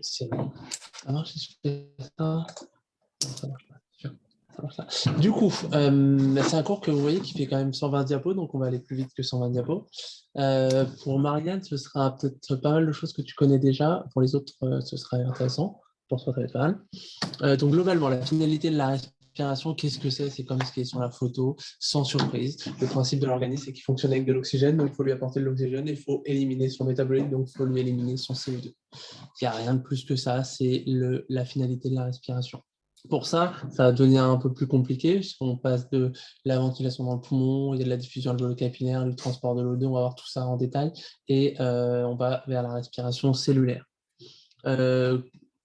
Ça marche si je fais ça? Ça marche pas. Ça marche pas. Du coup, c'est un cours que vous voyez qui fait quand même 120 diapos, donc on va aller plus vite que 120 diapos. Pour Marianne, ce sera peut-être pas mal de choses que tu connais déjà. Pour les autres, ce serait intéressant. Pour toi, ça va être pas mal. Donc globalement, la finalité de la respiration, qu'est-ce que c'est? C'est comme ce qui est sur la photo, sans surprise. Le principe de l'organisme, c'est qu'il fonctionne avec de l'oxygène, donc il faut lui apporter de l'oxygène et il faut éliminer son métabolique, donc il faut lui éliminer son CO2. Il n'y a rien de plus que ça, c'est la finalité de la respiration. Pour ça, ça va devenir un peu plus compliqué, puisqu'on passe de la ventilation dans le poumon, il y a de la diffusion alvéolo-capillaire, du transport de l'O2, on va voir tout ça en détail, et on va vers la respiration cellulaire.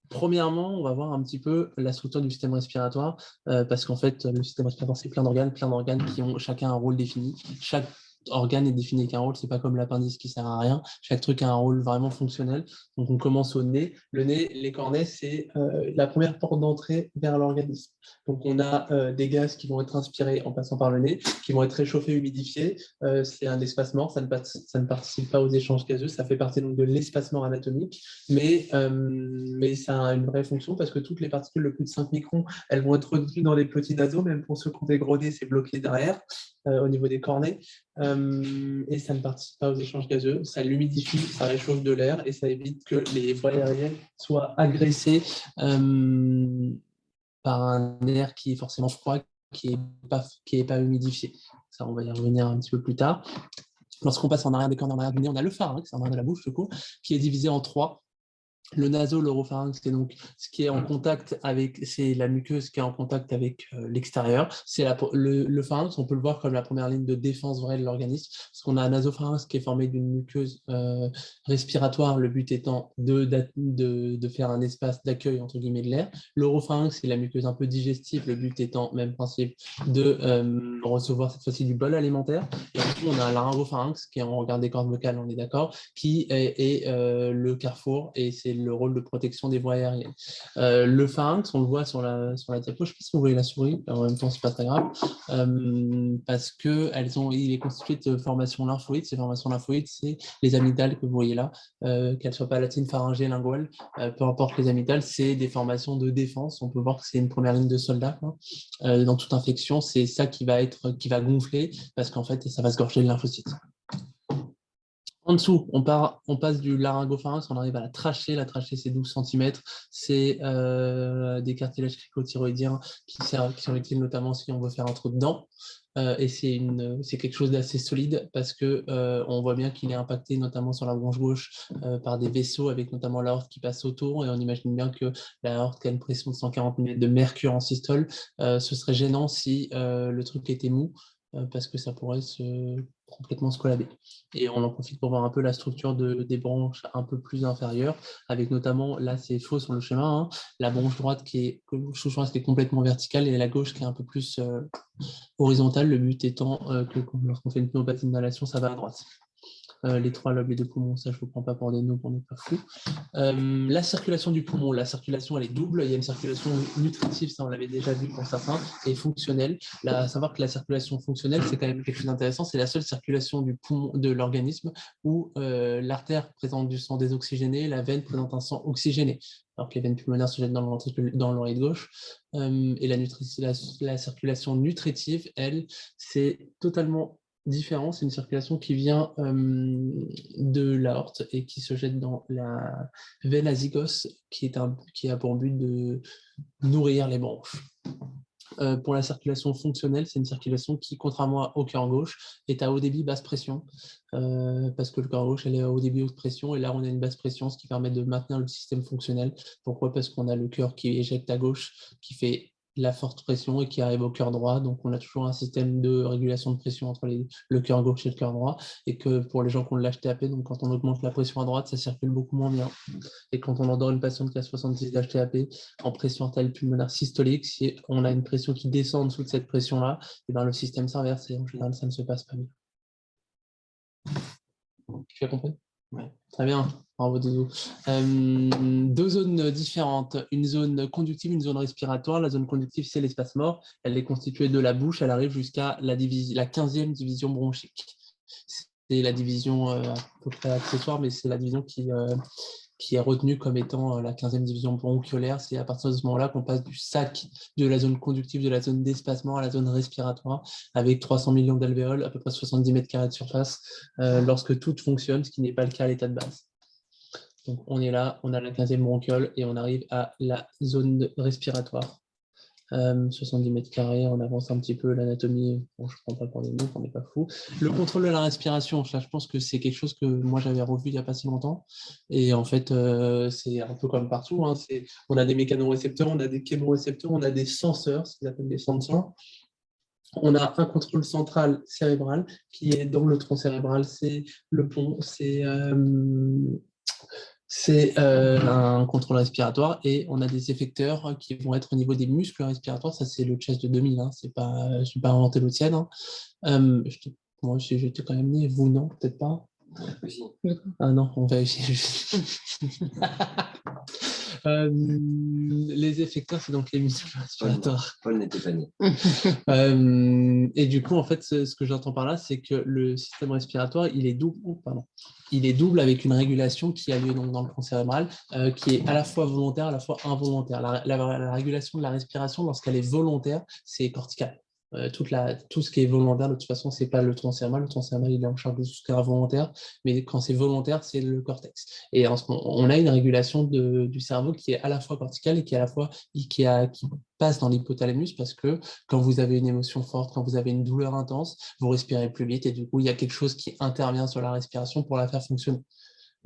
Premièrement, on va voir un petit peu la structure du système respiratoire, parce qu'en fait, le système respiratoire, c'est plein d'organes qui ont chacun un rôle défini. Chaque organe est défini avec un rôle, c'est pas comme l'appendice qui sert à rien. Chaque truc a un rôle vraiment fonctionnel. Donc, on commence au nez. Le nez, les cornets, c'est la première porte d'entrée vers l'organisme. Donc, on a des gaz qui vont être inspirés en passant par le nez, qui vont être réchauffés, humidifiés. C'est un espace mort, ça ne participe pas aux échanges gazeux, ça fait partie donc de l'espace mort anatomique, mais ça a une vraie fonction parce que toutes les particules de plus de 5 microns, elles vont être retenues dans des petits naseaux, même pour ceux qui ont des gros nez, c'est bloqué derrière, au niveau des cornets, et ça ne participe pas aux échanges gazeux, ça l'humidifie, ça réchauffe de l'air et ça évite que les voies aériennes soient agressées par un air qui est forcément froid, qui est pas humidifié. Ça, on va y revenir un petit peu plus tard. Lorsqu'on passe en arrière des cornes, en arrière du nez, on a le pharynx, en arrière de la bouche, du coup, qui est divisé en trois. Le naso-l'oropharynx, c'est donc ce qui est en contact avec, c'est la muqueuse qui est en contact avec l'extérieur. C'est le pharynx, on peut le voir comme la première ligne de défense vraie de l'organisme, parce qu'on a un nasopharynx qui est formé d'une muqueuse respiratoire, le but étant de faire un espace d'accueil entre guillemets de l'air. L'oropharynx, c'est la muqueuse un peu digestive, le but étant, même principe, de recevoir cette fois-ci du bol alimentaire. Et ensuite, on a un laryngopharynx qui est, on regarde des cordes vocales, on est d'accord, qui est le carrefour et c'est le rôle de protection des voies aériennes. Le pharynx, on le voit sur la diapo, je ne sais pas si vous voyez la souris, en même temps, ce n'est pas très grave, parce qu'il est constitué de formations lymphoïdes. Ces formations lymphoïdes, c'est les amygdales que vous voyez là, qu'elles ne soient pas latines, pharyngées, linguales, peu importe les amygdales, c'est des formations de défense. On peut voir que c'est une première ligne de soldats. Dans toute infection, c'est ça qui va gonfler, parce qu'en fait, ça va se gorger de lymphocytes. En dessous, on passe du laryngopharynx, on arrive à la trachée. La trachée, c'est 12 cm. C'est des cartilages cricothyroïdiens qui sont utiles notamment si on veut faire un trou dedans. Et c'est quelque chose d'assez solide parce qu'on voit bien qu'il est impacté notamment sur la bronche gauche par des vaisseaux avec notamment l'aorte qui passe autour. Et on imagine bien que l'aorte qui a une pression de 140 mm de mercure en systole, ce serait gênant si le truc était mou. Parce que ça pourrait complètement se collaber. Et on en profite pour voir un peu la structure des branches un peu plus inférieures, avec notamment, là c'est faux sur le schéma, hein, la branche droite qui est complètement verticale et la gauche qui est un peu plus horizontale, le but étant que lorsqu'on fait une pneumopathie d'inhalation, ça va à droite. Les trois lobes et deux poumons, ça je ne vous prends pas pour des noms, on n'est pas fou. La circulation du poumon, la circulation elle est double, il y a une circulation nutritive, ça on l'avait déjà vu pour certains, et fonctionnelle. À savoir que la circulation fonctionnelle, c'est quand même quelque chose d'intéressant, c'est la seule circulation du poumon de l'organisme où l'artère présente du sang désoxygéné, la veine présente un sang oxygéné, alors que les veines pulmonaires se jettent dans l'oreille gauche. Et la circulation nutritive, elle, c'est totalement différent, c'est une circulation qui vient de l'aorte et qui se jette dans la veine azygos qui a pour but de nourrir les branches. Pour la circulation fonctionnelle, c'est une circulation qui, contrairement au cœur gauche, est à haut débit, basse pression, parce que le cœur gauche, elle est à haut débit, haute pression, et là, on a une basse pression, ce qui permet de maintenir le système fonctionnel. Pourquoi? Parce qu'on a le cœur qui éjecte à gauche, qui fait la forte pression et qui arrive au cœur droit. Donc, on a toujours un système de régulation de pression entre le cœur gauche et le cœur droit. Et que pour les gens qui ont le HTAP, donc quand on augmente la pression à droite, ça circule beaucoup moins bien. Et quand on endort une patiente qui a 70 d'HTAP en pression artérielle pulmonaire systolique, si on a une pression qui descend en dessous de cette pression-là, et ben le système s'inverse et en général, ça ne se passe pas bien. Tu as compris? Ouais. Très bien. Bravo, Doudou. Deux zones différentes, une zone conductive, une zone respiratoire. La zone conductive, c'est l'espace mort. Elle est constituée de la bouche, elle arrive jusqu'à la 15e division bronchique. C'est la division à peu près accessoire, mais c'est la division qui est retenue comme étant la 15e division bronchiolaire. C'est à partir de ce moment-là qu'on passe du sac de la zone conductive, de la zone d'espacement à la zone respiratoire, avec 300 millions d'alvéoles, à peu près 70 mètres carrés de surface, lorsque tout fonctionne, ce qui n'est pas le cas à l'état de base. Donc on est là, on a la 15e bronchiole et on arrive à la zone respiratoire. 70 mètres carrés, on avance un petit peu l'anatomie, bon, je ne prends pas pour des mots, on n'est pas fou. Le contrôle de la respiration, là, je pense que c'est quelque chose que moi j'avais revu il n'y a pas si longtemps. Et en fait, c'est un peu comme partout. Hein, on a des mécanorécepteurs, on a des chémorécepteurs, on a des senseurs, ce qu'ils appellent des sensors. On a un contrôle central cérébral qui est dans le tronc cérébral, c'est le pont, c'est un contrôle respiratoire et on a des effecteurs qui vont être au niveau des muscles respiratoires. Ça, c'est le chest de 2000. Hein. Je ne suis pas inventé le tien. Hein. Moi, j'étais quand même né. Vous, non, peut-être pas. Oui. Ah non, on va essayer. Les effecteurs, c'est donc les muscles respiratoires. Paul n'était pas né. Et du coup, en fait, ce que j'entends par là, c'est que le système respiratoire, il est double. Il est double avec une régulation qui a lieu donc dans le tronc cérébral, qui est à la fois volontaire, à la fois involontaire. La régulation de la respiration, lorsqu'elle est volontaire, c'est cortical. Tout ce qui est volontaire, de toute façon, c'est pas le tronc cérébral. Le tronc cérébral, il est en charge de tout ce qui est involontaire, mais quand c'est volontaire, c'est le cortex. Et on a une régulation du cerveau qui est à la fois corticale et qui passe dans l'hypothalamus, parce que quand vous avez une émotion forte, quand vous avez une douleur intense, vous respirez plus vite et du coup, il y a quelque chose qui intervient sur la respiration pour la faire fonctionner.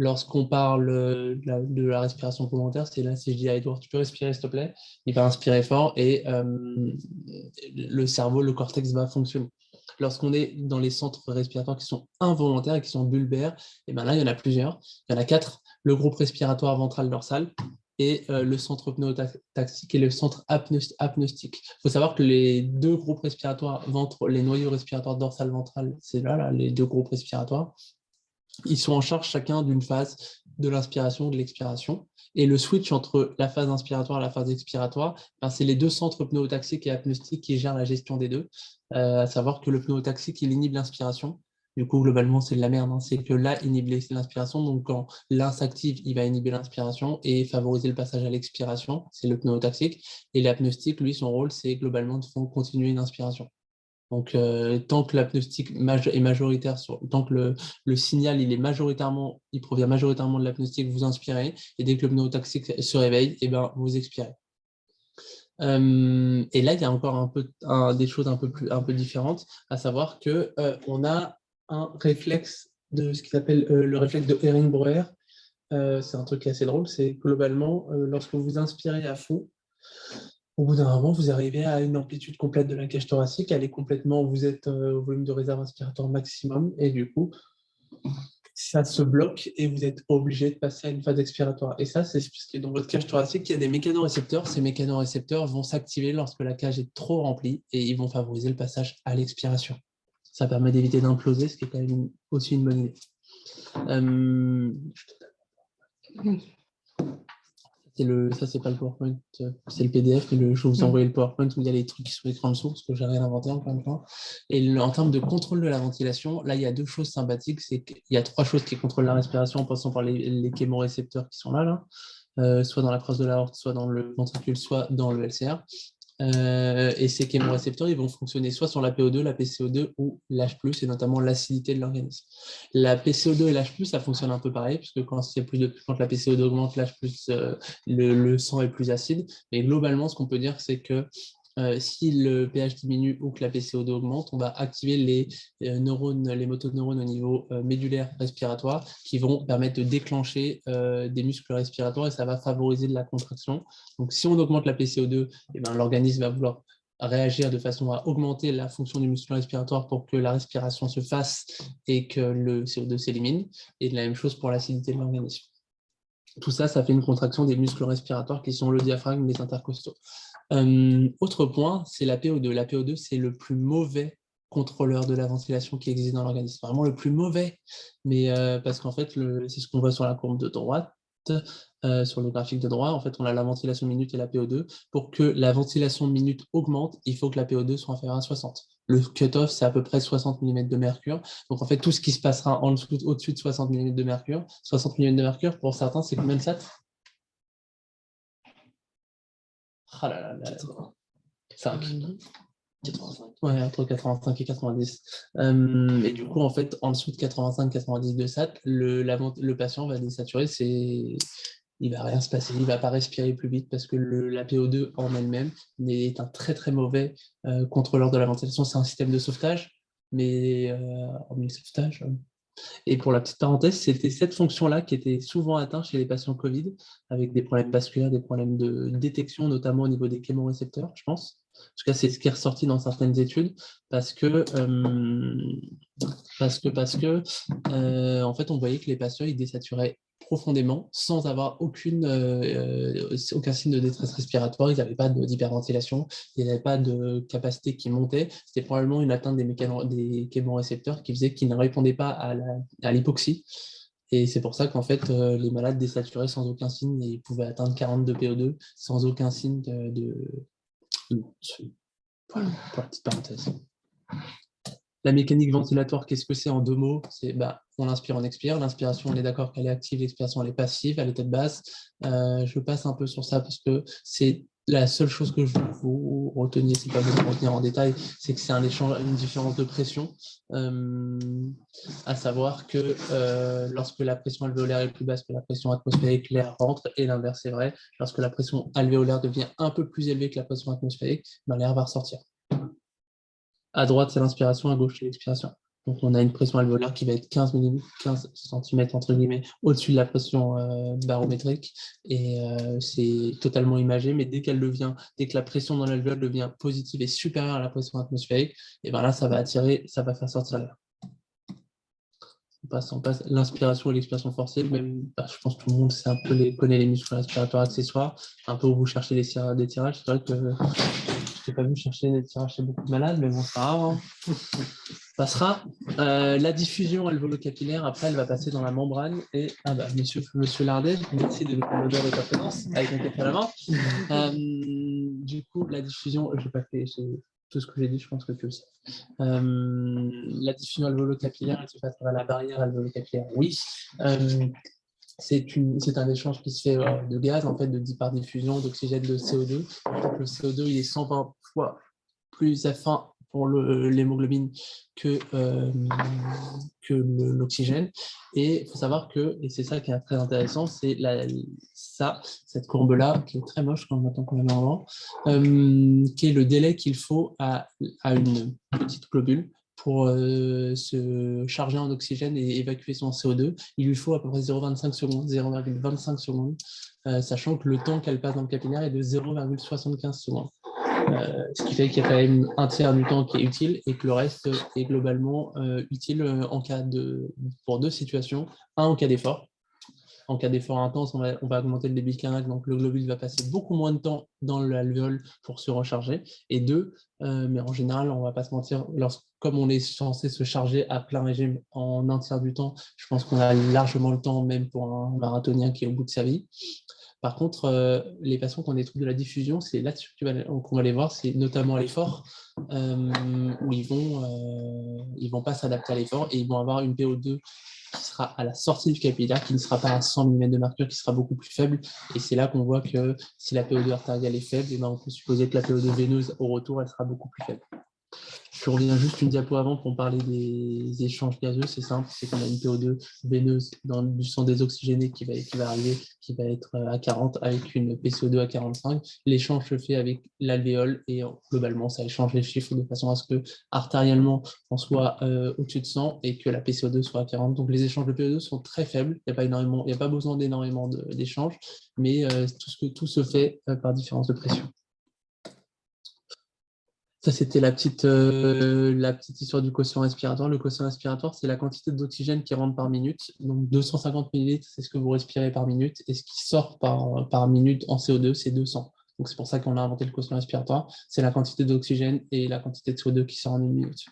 Lorsqu'on parle de la respiration volontaire, c'est là, si je dis à Edouard, tu peux respirer s'il te plaît, il va inspirer fort et le cerveau, le cortex va fonctionner. Lorsqu'on est dans les centres respiratoires qui sont involontaires et qui sont bulbaires, et ben là, il y en a plusieurs. Il y en a 4. Le groupe respiratoire ventral dorsal et le centre pneumotaxique et le centre apneustique. Il faut savoir que les deux groupes respiratoires les noyaux respiratoires dorsal ventral, c'est là, les deux groupes respiratoires. Ils sont en charge chacun d'une phase de l'inspiration ou de l'expiration. Et le switch entre la phase inspiratoire et la phase expiratoire, c'est les deux centres pneumotaxiques et apneustiques qui gèrent la gestion des deux. À savoir que le pneumotaxique, il inhibe l'inspiration. Du coup, globalement, c'est de la merde. Hein. C'est que là, inhibe l'inspiration. Donc, quand l'un s'active, il va inhiber l'inspiration et favoriser le passage à l'expiration. C'est le pneumotaxique. Et l'apneustique, lui, son rôle, c'est globalement de continuer une inspiration. Donc, tant que l'apneustique est majoritaire, tant que le signal il provient majoritairement de l'apneustique, vous inspirez, et dès que le pneumotaxique se réveille, et ben, vous expirez. Et là, il y a encore des choses un peu différentes, à savoir qu'on a un réflexe de ce qu'il appelle le réflexe de Ehrenbroer. C'est un truc assez drôle, c'est globalement, lorsque vous inspirez à fond, au bout d'un moment, vous arrivez à une amplitude complète de la cage thoracique, vous êtes au volume de réserve inspiratoire maximum, et du coup, ça se bloque et vous êtes obligé de passer à une phase expiratoire. Et ça, c'est ce qui est dans votre cage thoracique. Il y a des mécanorécepteurs. Ces mécanorécepteurs vont s'activer lorsque la cage est trop remplie et ils vont favoriser le passage à l'expiration. Ça permet d'éviter d'imploser, ce qui est quand même aussi une bonne idée. Ça, c'est pas le PowerPoint, c'est le PDF, mais je vais vous envoyer le PowerPoint où il y a les trucs qui sont écrits en dessous, parce que j'ai rien inventé encore une fois. Et en termes de contrôle de la ventilation, là, il y a deux choses sympathiques. C'est qu'il y a trois choses qui contrôlent la respiration en passant par les chémorécepteurs qui sont là, soit dans la crosse de l'aorte, soit dans le ventricule, soit dans le LCR. Et ces chémorécepteurs, ils vont fonctionner soit sur la PO2, la PCO2 ou l'H+, et notamment l'acidité de l'organisme. La PCO2 et l'H+, ça fonctionne un peu pareil, puisque quand la PCO2 augmente, l'H+, le sang est plus acide. Mais globalement, ce qu'on peut dire, c'est que si le pH diminue ou que la PCO2 augmente, on va activer les motoneurones au niveau médulaire respiratoire qui vont permettre de déclencher des muscles respiratoires et ça va favoriser de la contraction. Donc, si on augmente la PCO2, eh ben, l'organisme va vouloir réagir de façon à augmenter la fonction du muscle respiratoire pour que la respiration se fasse et que le CO2 s'élimine. Et de la même chose pour l'acidité de l'organisme. Tout ça, ça fait une contraction des muscles respiratoires qui sont le diaphragme, les intercostaux. Autre point, c'est la PO2. La PO2, c'est le plus mauvais contrôleur de la ventilation qui existe dans l'organisme. Vraiment le plus mauvais, mais parce qu'en fait, c'est ce qu'on voit sur la courbe de droite. sur le graphique de droite. En fait, on a la ventilation minute et la PO2. Pour que la ventilation minute augmente, il faut que la PO2 soit inférieure à 60. Le cut-off, c'est à peu près 60 mm de mercure. Donc, en fait, tout ce qui se passera au-dessus de 60 mm de mercure, 60 mm de mercure, pour certains, c'est combien de sat? Ah là là là, 5. 85. Ouais, entre 85 et 90. Et du coup, en fait, en dessous de 85-90 de SAT, le patient va désaturer, il va rien se passer, il va pas respirer plus vite parce que la PO2 en elle-même est un très très mauvais contrôleur de la ventilation. C'est un système de sauvetage, mais hormis le sauvetage. Et pour la petite parenthèse, c'était cette fonction-là qui était souvent atteinte chez les patients Covid, avec des problèmes vasculaires, des problèmes de détection, notamment au niveau des chémorécepteurs, je pense. En tout cas, c'est ce qui est ressorti dans certaines études, parce que, en fait, on voyait que les patients, ils désaturaient profondément sans avoir aucun signe de détresse respiratoire. Ils n'avaient pas d'hyperventilation, ils n'avaient pas de capacité qui montait. C'était probablement une atteinte des chémorécepteurs qui faisait qu'ils ne répondaient pas à l'hypoxie. Et c'est pour ça qu'en fait, les malades désaturaient sans aucun signe et ils pouvaient atteindre 42 PO2 sans aucun signe Voilà, pour la petite parenthèse. La mécanique ventilatoire, qu'est-ce que c'est en 2 mots? C'est on inspire, on expire. L'inspiration, on est d'accord qu'elle est active, l'expiration, elle est passive, elle est tête basse. Je passe un peu sur ça parce que c'est la seule chose que je veux que vous reteniez, c'est pas besoin de retenir en détail, c'est que c'est une différence de pression. À savoir que lorsque la pression alvéolaire est plus basse que la pression atmosphérique, l'air rentre, et l'inverse est vrai. Lorsque la pression alvéolaire devient un peu plus élevée que la pression atmosphérique, l'air va ressortir. À droite, c'est l'inspiration, à gauche, c'est l'expiration. Donc, on a une pression alvéolaire qui va être 15 cm entre guillemets, au-dessus de la pression barométrique. Et c'est totalement imagé, mais dès que la pression dans l'alvéole devient positive et supérieure à la pression atmosphérique, et ben là, ça va attirer, ça va faire sortir l'air. On passe l'inspiration et l'expiration forcée, même, je pense que tout le monde connaît les muscles respiratoires accessoires, un peu où vous cherchez des tirages. C'est vrai que je n'ai pas vu chercher des tirages chez beaucoup de malades, mais bon, c'est pas grave. Passera. La diffusion alvéolo-capillaire, après, elle va passer dans la membrane. Et, monsieur Lardet, merci de l'odeur de ta présence, avec un café à la main. Du coup, la diffusion, je n'ai pas fait tout ce que j'ai dit, je pense que tu le sais. La diffusion alvéolo-capillaire, elle se passe à la barrière alvéolo-capillaire. Oui. C'est un échange qui se fait de gaz, en fait, par diffusion d'oxygène de CO2. En fait, le CO2, il est 120 fois plus fin pour l'hémoglobine que l'oxygène. Et il faut savoir que, et c'est ça qui est très intéressant, c'est cette courbe-là, qui est très moche quand on attend qu'on la met en avant, qui est le délai qu'il faut à une petite globule pour se charger en oxygène et évacuer son CO2. Il lui faut à peu près 0,25 secondes, 0,25 secondes, sachant que le temps qu'elle passe dans le capillaire est de 0,75 secondes. Ce qui fait qu'il y a quand même un tiers du temps qui est utile et que le reste est globalement utile pour 2 situations. Un, en cas d'effort. En cas d'effort intense, on va augmenter le débit cardiaque, donc le globule va passer beaucoup moins de temps dans l'alvéole pour se recharger. Et 2, mais en général, on ne va pas se mentir, comme on est censé se charger à plein régime en un tiers du temps, je pense qu'on a largement le temps, même pour un marathonien qui est au bout de sa vie. Par contre, les patients qui ont des troubles de la diffusion, c'est là-dessus qu'on va les voir, c'est notamment à l'effort, où ils vont pas s'adapter à l'effort et ils vont avoir une PO2 qui sera à la sortie du capillaire, qui ne sera pas à 100 mm de mercure, qui sera beaucoup plus faible. Et c'est là qu'on voit que si la PO2 artérielle est faible, on peut supposer que la PO2 veineuse, au retour, elle sera beaucoup plus faible. Je reviens juste une diapo avant pour parler des échanges gazeux. C'est simple, c'est qu'on a une PO2 veineuse dans du sang désoxygéné qui va arriver, qui va être à 40 avec une PCO2 à 45. L'échange se fait avec l'alvéole et globalement, ça échange les chiffres de façon à ce que artériellement, on soit au-dessus de 100 et que la PCO2 soit à 40. Donc les échanges de PO2 sont très faibles. Il n'y a pas besoin d'énormément d'échanges, mais tout se fait par différence de pression. Ça, c'était la petite histoire du quotient respiratoire. Le quotient respiratoire, c'est la quantité d'oxygène qui rentre par minute. Donc, 250 millilitres, c'est ce que vous respirez par minute. Et ce qui sort par minute en CO2, c'est 200. Donc, c'est pour ça qu'on a inventé le quotient respiratoire. C'est la quantité d'oxygène et la quantité de CO2 qui sort en une minute.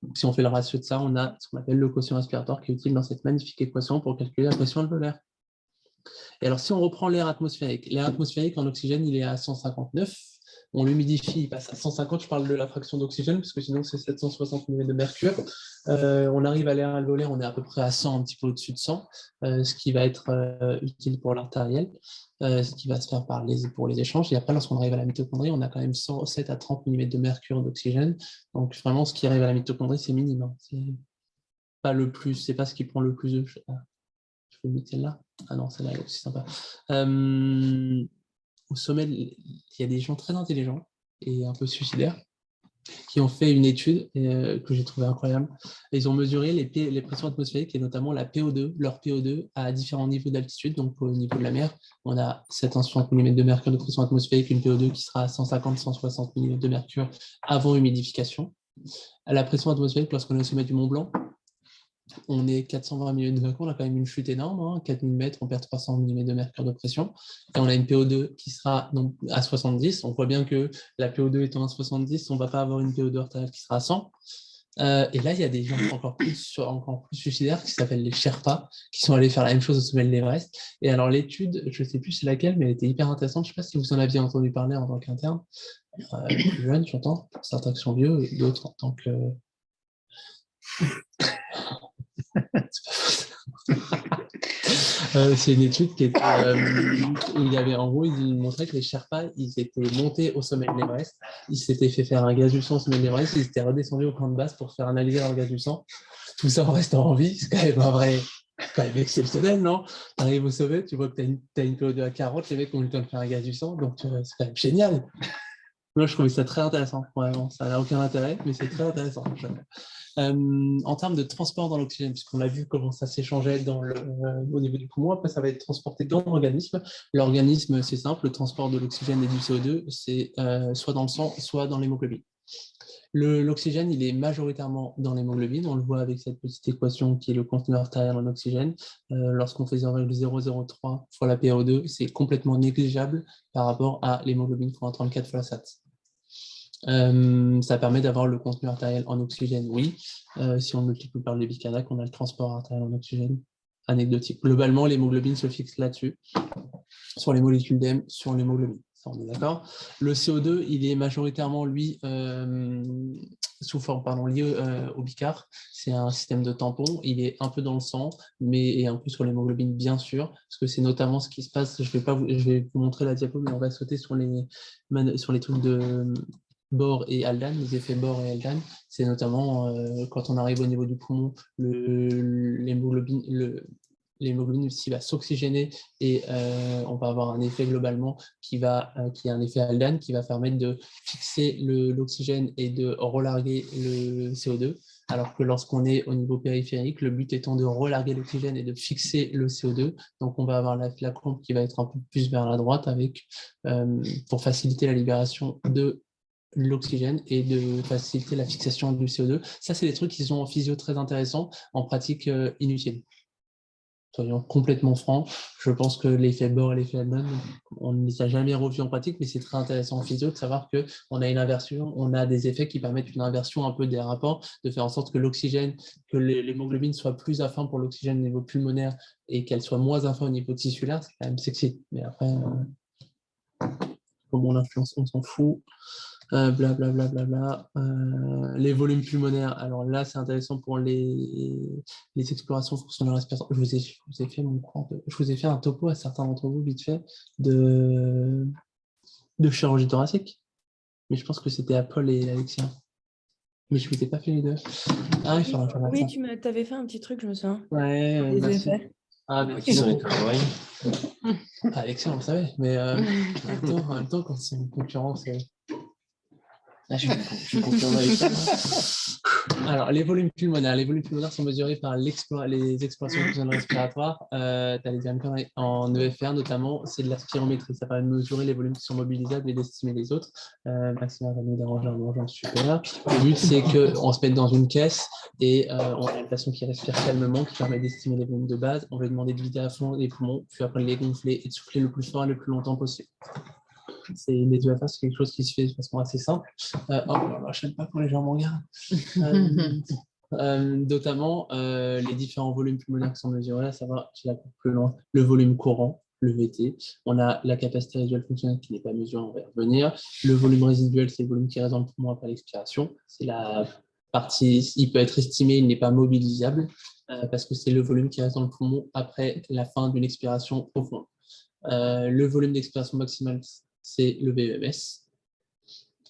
Donc, si on fait le ratio de ça, on a ce qu'on appelle le quotient respiratoire qui est utile dans cette magnifique équation pour calculer la pression alvéolaire. Et alors, si on reprend l'air atmosphérique en oxygène, il est à 159. On l'humidifie, il passe à 150. Je parle de la fraction d'oxygène, parce que sinon, c'est 760 mm de mercure. On arrive à l'air alvéolaire, on est à peu près à 100, un petit peu au-dessus de 100, ce qui va être utile pour l'artériel, ce qui va se faire pour les échanges. Et après, lorsqu'on arrive à la mitochondrie, on a quand même 107 à 30 mm de mercure d'oxygène. Donc, vraiment, ce qui arrive à la mitochondrie, c'est minime. Hein. C'est pas le plus, c'est pas ce qui prend le plus de. Je peux mettre celle-là. Ah non, celle-là est aussi sympa. Au sommet, il y a des gens très intelligents et un peu suicidaires qui ont fait une étude que j'ai trouvée incroyable. Ils ont mesuré les pressions atmosphériques et notamment la PO2, leur PO2 à différents niveaux d'altitude. Donc au niveau de la mer, on a 760 mm de mercure de pression atmosphérique, une PO2 qui sera à 150-160 mm de mercure avant humidification. À la pression atmosphérique, lorsqu'on est au sommet du Mont Blanc, on est 420 mm de mercure, on a quand même une chute énorme, hein, 4000 mètres, on perd 300 mm de mercure de pression, et on a une PO2 qui sera donc à 70. On voit bien que la PO2 étant à 70, on ne va pas avoir une PO2 artérielle qui sera à 100. Et là, il y a des gens encore plus suicidaires qui s'appellent les Sherpas, qui sont allés faire la même chose au sommet de l'Everest. Et alors l'étude, je ne sais plus c'est laquelle, mais elle était hyper intéressante. Je ne sais pas si vous en aviez entendu parler en tant qu'interne. Plus jeune, j'entends, certains qui sont vieux, et d'autres en tant que... C'est une étude qui était, où il y avait, en gros, ils montraient que les Sherpas, ils étaient montés au sommet de l'Everest, ils s'étaient fait faire un gaz du sang au sommet de l'Everest, ils étaient redescendus au camp de base pour faire analyser leur gaz du sang. Tout ça en restant en vie, c'est quand même un vrai, quand même exceptionnel, non? Tu arrives au sommet, tu vois que tu as une PO2 à 40, les mecs ont eu le temps de faire un gaz du sang, donc c'est quand même génial. Moi, je trouvais ça très intéressant, vraiment. Ça n'a aucun intérêt, mais c'est très intéressant. En termes de transport dans l'oxygène, puisqu'on a vu comment ça s'échangeait au niveau du poumon, après ça va être transporté dans l'organisme. L'organisme, c'est simple, le transport de l'oxygène et du CO2, c'est soit dans le sang, soit dans l'hémoglobine. L'oxygène, il est majoritairement dans l'hémoglobine. On le voit avec cette petite équation qui est le contenu artériel en oxygène. Lorsqu'on fait 0,003 fois la PO2, c'est complètement négligeable par rapport à l'hémoglobine fois 34 fois la SAT. Ça permet d'avoir le contenu artériel en oxygène, oui. Si on multiplie par le bicardiaque, on a le transport artériel en oxygène. Anecdotique. Globalement, l'hémoglobine se fixe là-dessus, sur les molécules d'hème, sur l'hémoglobine. Ça, on est d'accord. Le CO2, il est majoritairement, lui, sous forme, lié au bicar. C'est un système de tampon. Il est un peu dans le sang, mais et un peu sur l'hémoglobine, bien sûr, parce que c'est notamment ce qui se passe. Je vais vous montrer la diapo, mais on va sauter sur les trucs de Bohr et Haldane, les effets Bohr et Haldane. C'est notamment quand on arrive au niveau du poumon, l'hémoglobine aussi va s'oxygéner et on va avoir un effet globalement qui est un effet Haldane qui va permettre de fixer l'oxygène et de relarguer le CO2, alors que lorsqu'on est au niveau périphérique, le but étant de relarguer l'oxygène et de fixer le CO2. Donc on va avoir la courbe qui va être un peu plus vers la droite pour faciliter la libération de l'oxygène et de faciliter la fixation du CO2. Ça, c'est des trucs qui sont en physio très intéressants, en pratique inutiles. Soyons complètement francs, je pense que l'effet Bohr et l'effet Haldane, on ne les a jamais revus en pratique, mais c'est très intéressant en physio de savoir qu'on a une inversion, on a des effets qui permettent une inversion un peu des rapports, de faire en sorte que l'oxygène, que l'hémoglobine soit plus à fond pour l'oxygène au niveau pulmonaire et qu'elle soit moins à fond au niveau tissulaire, c'est quand même sexy. Mais après, comme on influence, on s'en fout. Blablabla. Les volumes pulmonaires, alors là c'est intéressant pour les explorations fonctionnelles respiratoires. Je vous ai fait un topo à certains d'entre vous vite fait de chirurgie thoracique, mais je pense que c'était à Paul et Alexia, mais je ne vous ai pas fait les deux. Ah, il faudra faire Oui, ça. tu m'avais fait un petit truc, je me souviens. Ouais, merci. Ah, mais Qui sont les travail. Alexia, on le savait, mais en même temps, quand c'est une concurrence. Je suis confirmé avec ça. Alors, les volumes pulmonaires sont mesurés par les explorations fonctionnelles respiratoires. Tu as les diamètres en EFR notamment, c'est de la spirométrie. Ça permet de mesurer les volumes qui sont mobilisables et d'estimer les autres. Maximum d'arrangement, super. Le but, c'est qu'on se mette dans une caisse et on a une patient qui respire calmement, qui permet d'estimer les volumes de base. On va demander de vider à fond les poumons, puis après les gonfler et de souffler le plus fort et le plus longtemps possible. Les UFA, c'est quelque chose qui se fait de façon assez simple. Je n'aime pas quand les gens m'en regardent. Notamment les différents volumes pulmonaires qui sont mesurés, à savoir, je la coupe plus loin, le volume courant, le VT. On a la capacité résiduelle fonctionnelle qui n'est pas mesurée, on va y revenir. Le volume résiduel, c'est le volume qui reste dans le poumon après l'expiration. C'est la partie, il peut être estimé, il n'est pas mobilisable parce que c'est le volume qui reste dans le poumon après la fin d'une expiration profonde. Le volume d'expiration maximale, c'est le VEMS.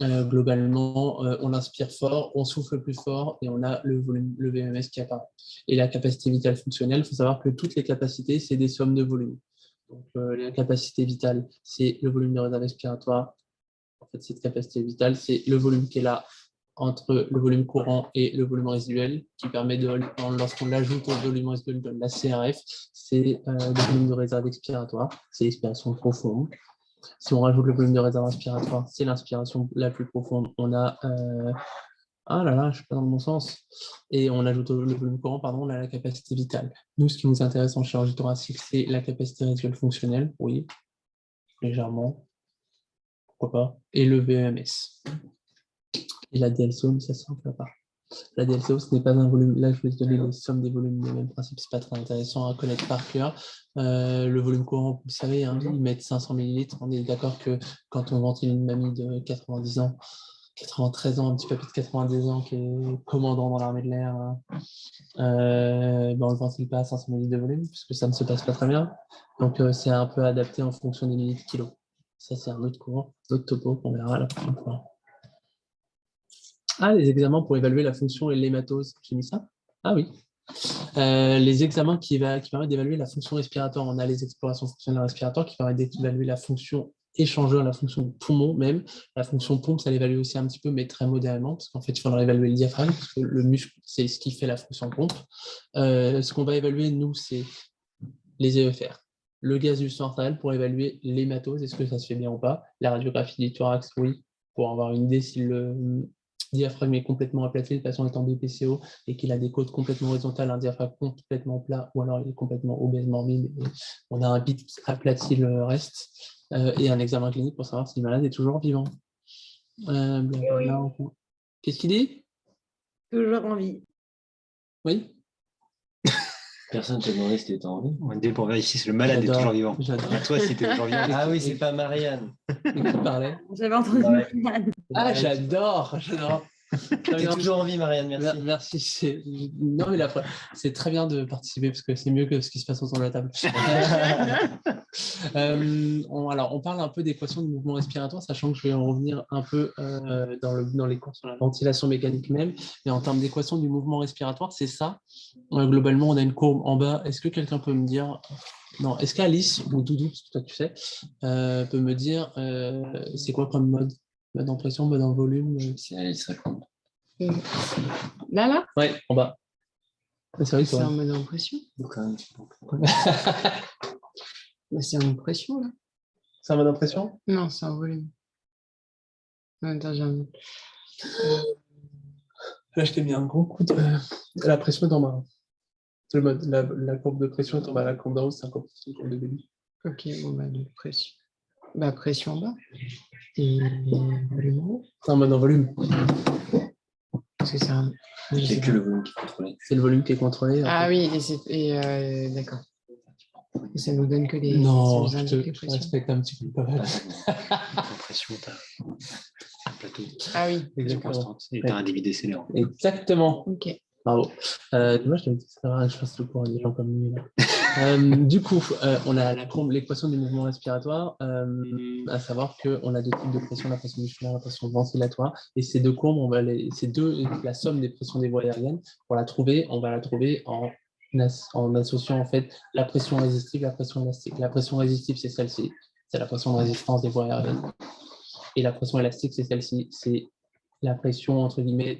Globalement, on inspire fort, on souffle plus fort et on a le volume, le VMS qui apparaît. Et la capacité vitale fonctionnelle, il faut savoir que toutes les capacités, c'est des sommes de volume. Donc, la capacité vitale, c'est le volume de réserve respiratoire. En fait, cette capacité vitale, c'est le volume qui est là entre le volume courant et le volume résiduel, qui permet de, lorsqu'on l'ajoute au volume résiduel de la CRF, c'est le volume de réserve expiratoire, c'est l'expiration profonde. Si on rajoute le volume de réserve inspiratoire, c'est l'inspiration la plus profonde. On a ah là là, je ne suis pas dans le bon sens. Et on ajoute le volume courant, pardon, on a la capacité vitale. Nous, ce qui nous intéresse en chirurgie thoracique, c'est la capacité résiduelle fonctionnelle, oui, légèrement, pourquoi pas, et le VEMS. Et la DLCO, ça c'est un peu à part. La DLCO, ce n'est pas un volume. Là, je vais te donner les sommes des volumes, le même principe, c'est pas très intéressant à connaître par cœur. Le volume courant, vous savez, hein, ils mettent 500 ml. On est d'accord que quand on ventile une mamie de 90 ans, 93 ans, un petit papy de 90 ans qui est commandant dans l'armée de l'air, ben on ne le ventile pas à 500 ml de volume, puisque ça ne se passe pas très bien. Donc, c'est un peu adapté en fonction des millilitres kilos. Ça, c'est un autre courant, autre topo qu'on verra la prochaine fois. Ah, les examens pour évaluer la fonction et l'hématose. J'ai mis ça? Ah oui. Les examens qui permettent d'évaluer la fonction respiratoire. On a les explorations fonctionnelles respiratoires qui permettent d'évaluer la fonction échangeur, la fonction poumon même. La fonction pompe, ça l'évalue aussi un petit peu, mais très modérément, parce qu'en fait, il faudra évaluer le diaphragme, parce que le muscle, c'est ce qui fait la fonction pompe. Ce qu'on va évaluer, nous, c'est les EFR. Le gaz du sang artériel pour évaluer l'hématose, est-ce que ça se fait bien ou pas? La radiographie du thorax, oui, pour avoir une idée si le diaphragme est complètement aplati, le patient est en BPCO et qu'il a des côtes complètement horizontales, un diaphragme complètement plat, ou alors il est complètement obèse morbide, et on a un bit qui aplatit le reste, et un examen clinique pour savoir si le malade est toujours vivant. Oui. Qu'est-ce qu'il dit? Toujours en vie. Oui? Personne ne t'a demandé si tu étais en vie. On dit pour vérifier si le malade est toujours vivant. J'adore. À toi, si tu es toujours vivant. Ah oui, c'est pas Marianne. Et qui parlait? J'avais entendu Ouais. Marianne. Ah, j'adore. T'es toujours en vie, Marianne, merci. Merci. Non, mais c'est très bien de participer parce que c'est mieux que ce qui se passe autour de la table. On parle un peu d'équation du mouvement respiratoire, sachant que je vais en revenir un peu dans les cours sur la ventilation mécanique même. Mais en termes d'équation du mouvement respiratoire, c'est ça. Globalement, on a une courbe en bas. Est-ce que quelqu'un peut me dire... Non, est-ce qu'Alice, ou Doudou, parce que toi tu sais, peut me dire c'est quoi comme mode? Mode en pression, mode en volume? C'est Alice, ça compte. Là? Ouais, en bas. C'est vrai que C'est en mode impression. C'est en impression, là. C'est un mode impression? Non, c'est en volume. Attends, j'ai un... Là, je t'ai mis un gros coup de... La pression est en bas. Le mode, la courbe de pression est en bas. La courbe d'en haut, c'est une courbe de débit. Ok, bon, bah, de pression. Bah, pression en bas. Et volume en haut. C'est un mode en volume. Parce que c'est un... C'est que le volume qui est contrôlé. C'est le volume qui est contrôlé. Ah oui, d'accord. Et ça nous donne que les... Non, ça nous je indique les te pressions. respecte un petit peu quand même. Impression, t'as un plateau. Ah oui, Pression Exactement. constante. Et t'as un débit décélérant. Exactement. ok. Bravo. Moi, je t'avais dit que c'est rare que je fasse le cours à des gens comme lui. Du coup, on a l'équation du mouvement respiratoire, à savoir qu'on a deux types de pression, la pression musculaire, la pression ventilatoire. Et ces deux courbes, la somme des pressions des voies aériennes. Pour la trouver, on va la trouver en associant en fait la pression résistive et la pression élastique. La pression résistive, c'est celle-ci, c'est la pression de résistance des voies aériennes. Et la pression élastique, c'est celle-ci, c'est la pression, entre guillemets,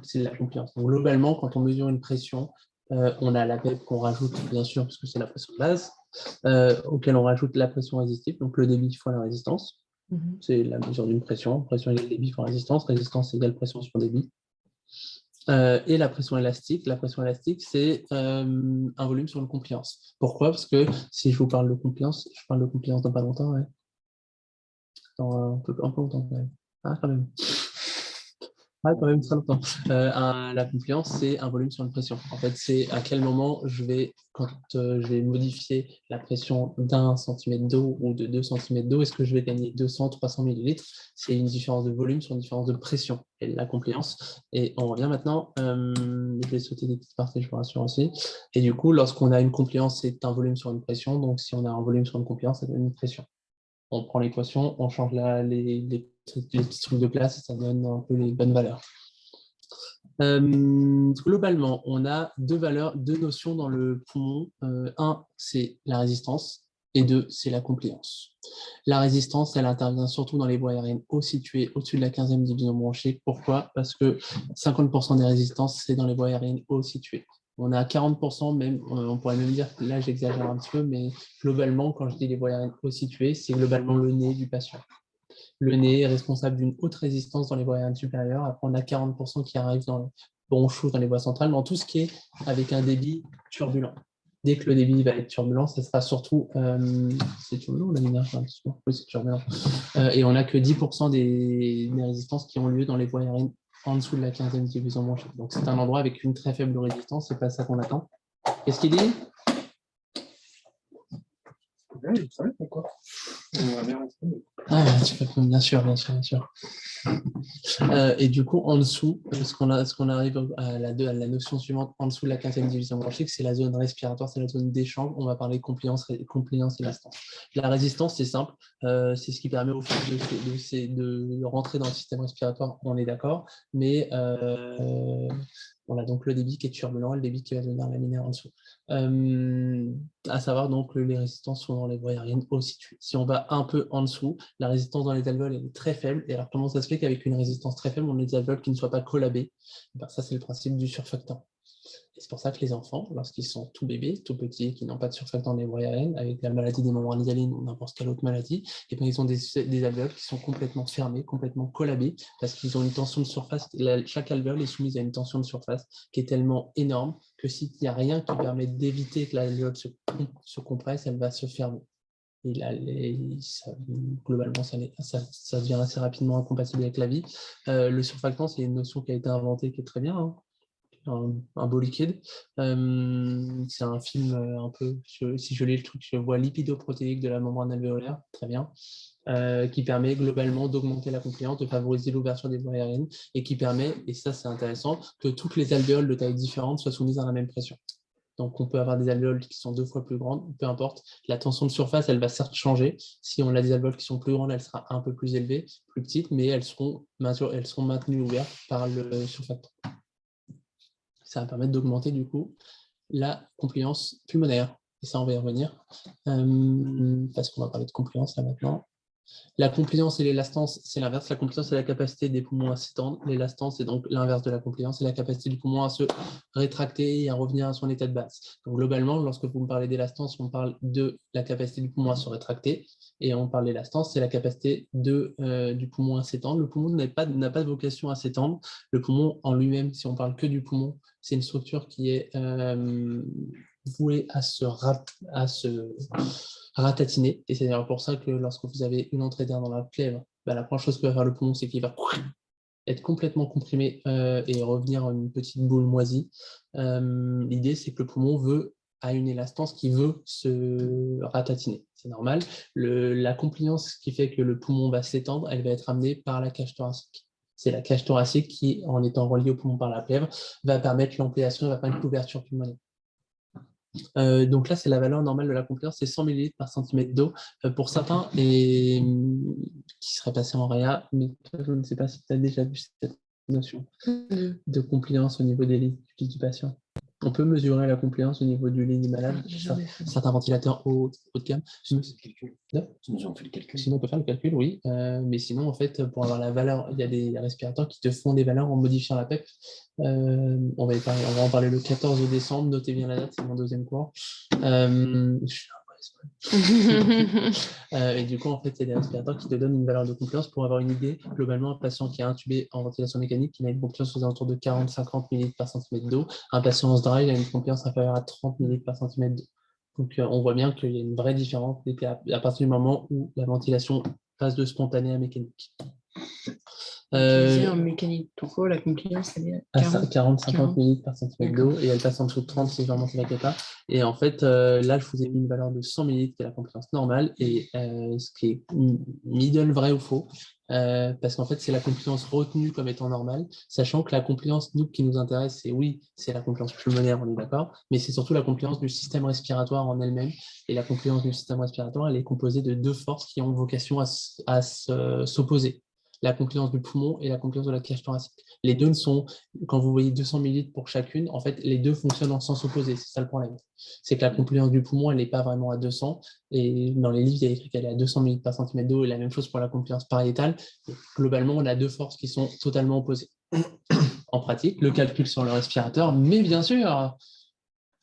c'est de la compliance. Donc, globalement, quand on mesure une pression, on a la PEP qu'on rajoute, bien sûr, parce que c'est la pression de base, auquel on rajoute la pression résistive, donc le débit fois la résistance. C'est la mesure d'une pression. Pression égale débit fois résistance égale pression sur débit. Et la pression élastique, c'est un volume sur une compliance. Pourquoi? Parce que si je vous parle de compliance, je parle de compliance dans pas longtemps, ouais. Dans un peu longtemps quand même. Ah, quand même. Ah, quand même très longtemps. La compliance, c'est un volume sur une pression. En fait, c'est à quel moment quand je vais modifier la pression d'un centimètre d'eau ou de 2 centimètres d'eau, est-ce que je vais gagner 200, 300 millilitres? C'est une différence de volume sur une différence de pression, et la compliance. Et on revient maintenant, je vais sauter des petites parties, je vous rassure aussi. Et du coup, lorsqu'on a une compliance, c'est un volume sur une pression. Donc, si on a un volume sur une compliance, ça donne une pression. On prend l'équation, on change les petits trucs de place et ça donne un peu les bonnes valeurs. Globalement, on a deux notions dans le poumon. Un, c'est la résistance et deux, c'est la compliance. La résistance, elle intervient surtout dans les voies aériennes haut situées au-dessus de la 15e division bronchique. Pourquoi? Parce que 50% des résistances, c'est dans les voies aériennes haut situées. On a 40%, même, on pourrait même dire que là, j'exagère un petit peu, mais globalement, quand je dis les voies aériennes haut situées, c'est globalement le nez du patient. Le nez est responsable d'une haute résistance dans les voies aériennes supérieures. Après, on a 40% qui arrivent dans le bronchos, dans les voies centrales, dans tout ce qui est avec un débit turbulent. Dès que le débit va être turbulent, ce sera surtout. C'est turbulent, la lumière, oui, c'est turbulent. Et on n'a que 10% des résistances qui ont lieu dans les voies aériennes en dessous de la 15e division bronchique. Donc, c'est un endroit avec une très faible résistance, c'est pas ça qu'on attend. Qu'est-ce qu'il dit? Ah, bien sûr, bien sûr, bien sûr. Et du coup, en dessous, ce qu'on arrive à la notion suivante, en dessous de la 15e division bronchique, c'est la zone respiratoire, c'est la zone d'échange. On va parler compliance et résistance. La résistance, c'est simple, c'est ce qui permet au fait de rentrer dans le système respiratoire, on est d'accord, mais on a donc le débit qui est turbulent, le débit qui va devenir laminaire en dessous. À savoir donc les résistances sont dans les voies aériennes haut situées. Si on va un peu en dessous, la résistance dans les alvéoles est très faible. Et alors comment ça se fait qu'avec une résistance très faible, on a des alvéoles qui ne soient pas collabées? Ça, c'est le principe du surfactant. Et c'est pour ça que les enfants, lorsqu'ils sont tout bébés, tout petits, qui n'ont pas de surfactant des voies aériennes, avec la maladie des membranes hyalines ou n'importe quelle autre maladie, et bien, ils ont des alvéoles qui sont complètement fermées, complètement collabées, parce qu'ils ont une tension de surface. Chaque alvéole est soumise à une tension de surface qui est tellement énorme que s'il n'y a rien qui permet d'éviter que l'alvéole se compresse, elle va se fermer. Et là, globalement, ça devient assez rapidement incompatible avec la vie. Le surfactant, c'est une notion qui a été inventée, qui est très bien, hein. Un beau liquide. C'est un film un peu, si je lis le truc, je vois lipidoprotéique de la membrane alvéolaire, très bien, qui permet globalement d'augmenter la compliance, de favoriser l'ouverture des voies aériennes et qui permet, et ça c'est intéressant, que toutes les alvéoles de taille différente soient soumises à la même pression. Donc, on peut avoir des alvéoles qui sont 2 fois plus grandes, peu importe. La tension de surface, elle va certes changer. Si on a des alvéoles qui sont plus grandes, elle sera un peu plus élevée, plus petite, mais elles seront maintenues ouvertes par le surfactant. Ça va permettre d'augmenter, du coup, la compliance pulmonaire. Et ça, on va y revenir. Parce qu'on va parler de compliance, là, maintenant. La compliance et l'élastance, c'est l'inverse. La compliance, c'est la capacité des poumons à s'étendre. L'élastance, c'est donc l'inverse de la compliance, c'est la capacité du poumon à se rétracter et à revenir à son état de base. Donc, globalement, lorsque vous me parlez d'élastance, on parle de la capacité du poumon à se rétracter. Et on parle d'élastance, c'est la capacité du poumon à s'étendre. Le poumon n'a pas de vocation à s'étendre. Le poumon en lui-même, si on parle que du poumon, c'est une structure qui est vouée à se ratatiner. Et c'est d'ailleurs pour ça que lorsque vous avez une entrée d'air dans la plèvre, la première chose que va faire le poumon, c'est qu'il va être complètement comprimé et revenir en une petite boule moisie. L'idée, c'est que le poumon a une élastance qui veut se ratatiner. C'est normal. La compliance qui fait que le poumon va s'étendre, elle va être amenée par la cage thoracique. C'est la cage thoracique qui, en étant reliée au poumon par la plèvre, va permettre l'ampliation, va permettre l'ouverture pulmonaire. Donc là, c'est la valeur normale de la compliance, c'est 100 ml par centimètre d'eau pour certains et qui seraient passés en réa, mais je ne sais pas si tu as déjà vu cette notion de compliance au niveau des lits du patient. On peut mesurer la compliance au niveau du lit du malade, certains ventilateurs haut de gamme. Sinon, on fait le calcul. Sinon, on peut faire le calcul, oui. Mais sinon, en fait, pour avoir la valeur, il y a des respirateurs qui te font des valeurs en modifiant la PEP. On va en parler le 14 décembre. Notez bien la date, c'est mon deuxième cours. Et du coup, en fait, c'est des respirateurs qui te donnent une valeur de compliance pour avoir une idée. Globalement, un patient qui est intubé en ventilation mécanique, il a une compliance aux alentours de 40-50 ml par centimètre d'eau. Un patient en SDRA, il a une compliance inférieure à 30 ml par centimètre d'eau. Donc, on voit bien qu'il y a une vraie différence à partir du moment où la ventilation passe de spontanée à mécanique. Tu disais en mécanique tout court, la compliance, elle est à 40-50 minutes par centimètre d'eau et elle passe en dessous de 30 si vraiment c'est la cata. Et en fait, là, je vous ai mis une valeur de 100 millilitres qui est la compliance normale et ce qui est middle vrai ou faux. Parce qu'en fait, c'est la compliance retenue comme étant normale, sachant que la compliance, nous, qui nous intéresse, c'est oui, c'est la compliance pulmonaire, on est d'accord, mais c'est surtout la compliance du système respiratoire en elle-même. Et la compliance du système respiratoire, elle est composée de deux forces qui ont vocation à s'opposer. La compliance du poumon et la compliance de la cage thoracique. Les deux ne sont, quand vous voyez 200 millilitres pour chacune, en fait, les deux fonctionnent en sens opposé. C'est ça le problème. C'est que la compliance du poumon, elle n'est pas vraiment à 200. Et dans les livres, il y a écrit qu'elle est à 200 millilitres par centimètre d'eau et la même chose pour la compliance pariétale. Globalement, on a deux forces qui sont totalement opposées. En pratique, le calcul sur le respirateur, mais bien sûr,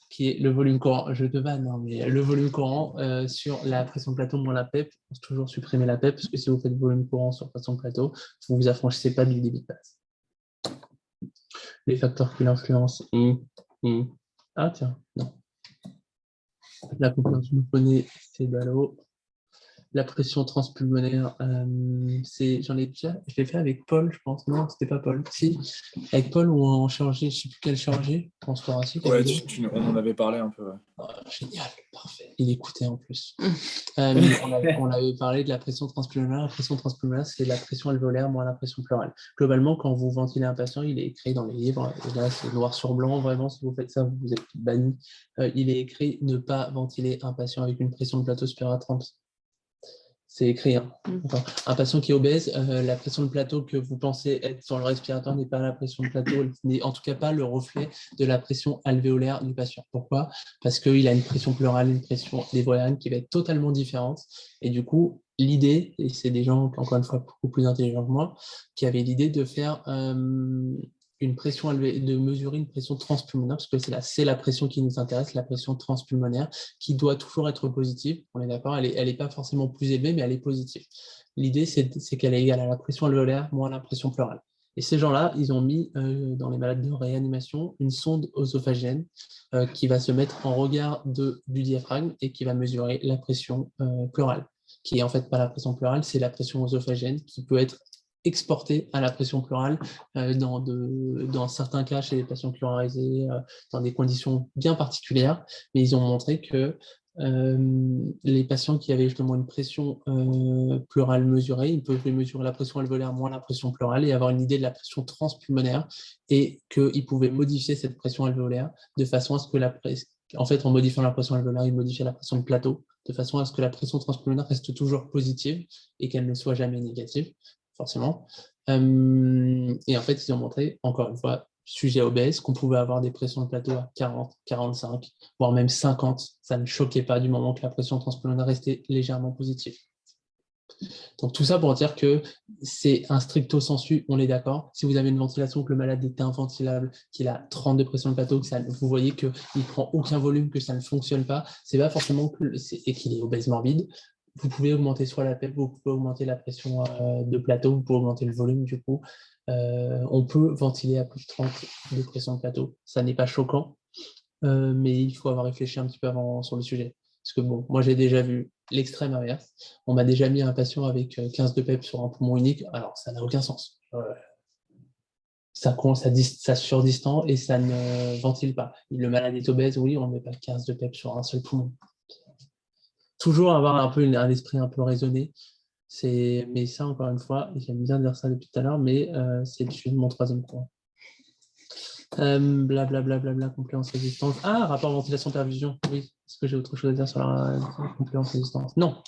qui est le volume courant, je te vanne, hein, mais le volume courant sur la pression de plateau moins la PEP, il faut toujours supprimer la PEP, parce que si vous faites volume courant sur pression de plateau, vous ne vous affranchissez pas du débit de base. Les facteurs qui l'influencent. Ah tiens, non. La compliance du poney, c'est ballot. La pression transpulmonaire, je l'ai fait avec Paul, je pense. Non, c'était pas Paul. Si, avec Paul, où on chirurgie, je ne sais plus quel chirurgie, transthoracique. Ouais, on en avait parlé un peu. Ouais. Oh, génial, parfait. Il écoutait en plus. On avait parlé de la pression transpulmonaire. La pression transpulmonaire, c'est la pression alvéolaire moins la pression pleurale. Globalement, quand vous ventilez un patient, il est écrit dans les livres, et là c'est noir sur blanc, vraiment, si vous faites ça, vous êtes banni. Il est écrit ne pas ventiler un patient avec une pression de plateau supérieure à 30. C'est écrit. Hein. Enfin, un patient qui est obèse, la pression de plateau que vous pensez être sur le respirateur n'est pas la pression de plateau, n'est en tout cas pas le reflet de la pression alvéolaire du patient. Pourquoi ? Parce qu'il a une pression pleurale, une pression alvéolaire qui va être totalement différente. Et du coup, l'idée, et c'est des gens, encore une fois, beaucoup plus intelligents que moi, qui avaient l'idée de faire une pression de mesurer une pression transpulmonaire, parce que c'est la pression qui nous intéresse, la pression transpulmonaire, qui doit toujours être positive. On est d'accord, elle est pas forcément plus élevée, mais elle est positive. L'idée, c'est qu'elle est égale à la pression alvéolaire moins la pression pleurale. Et ces gens-là, ils ont mis dans les malades de réanimation une sonde œsophagienne qui va se mettre en regard du diaphragme et qui va mesurer la pression pleurale, qui est en fait pas la pression pleurale, c'est la pression œsophagienne qui peut être exportée à la pression pleurale dans certains cas chez les patients pleurarisés, dans des conditions bien particulières, mais ils ont montré que les patients qui avaient justement une pression pleurale mesurée, ils pouvaient mesurer la pression alvéolaire moins la pression pleurale et avoir une idée de la pression transpulmonaire et qu'ils pouvaient modifier cette pression alvéolaire de façon à ce que en fait, en modifiant la pression alvéolaire, ils modifiaient la pression de plateau de façon à ce que la pression transpulmonaire reste toujours positive et qu'elle ne soit jamais négative, forcément. Et en fait, ils ont montré, encore une fois, sujet obèse, qu'on pouvait avoir des pressions de plateau à 40, 45, voire même 50. Ça ne choquait pas du moment que la pression transpulmonaire restait légèrement positive. Donc tout ça pour dire que c'est un stricto sensu, on est d'accord. Si vous avez une ventilation, que le malade est inventilable, qu'il a 30 de pression de plateau, vous voyez qu'il ne prend aucun volume, que ça ne fonctionne pas, c'est pas forcément et qu'il est obèse morbide. Vous pouvez augmenter soit la PEP, vous pouvez augmenter la pression de plateau, vous pouvez augmenter le volume du coup. On peut ventiler à plus de 30 de pression de plateau. Ça n'est pas choquant, mais il faut avoir réfléchi un petit peu avant sur le sujet. Parce que bon, moi j'ai déjà vu l'extrême inverse. On m'a déjà mis un patient avec 15 de PEP sur un poumon unique. Alors ça n'a aucun sens. Ça surdistend et ça ne ventile pas. Le malade est obèse, oui, on ne met pas 15 de PEP sur un seul poumon. Toujours avoir un peu un esprit un peu raisonné. Mais ça, encore une fois, j'aime bien dire ça depuis tout à l'heure, mais c'est le sujet de mon troisième point. Blablabla, compliance résistance. Ah, rapport ventilation-perfusion. Oui, est-ce que j'ai autre chose à dire sur la compliance résistance? Non.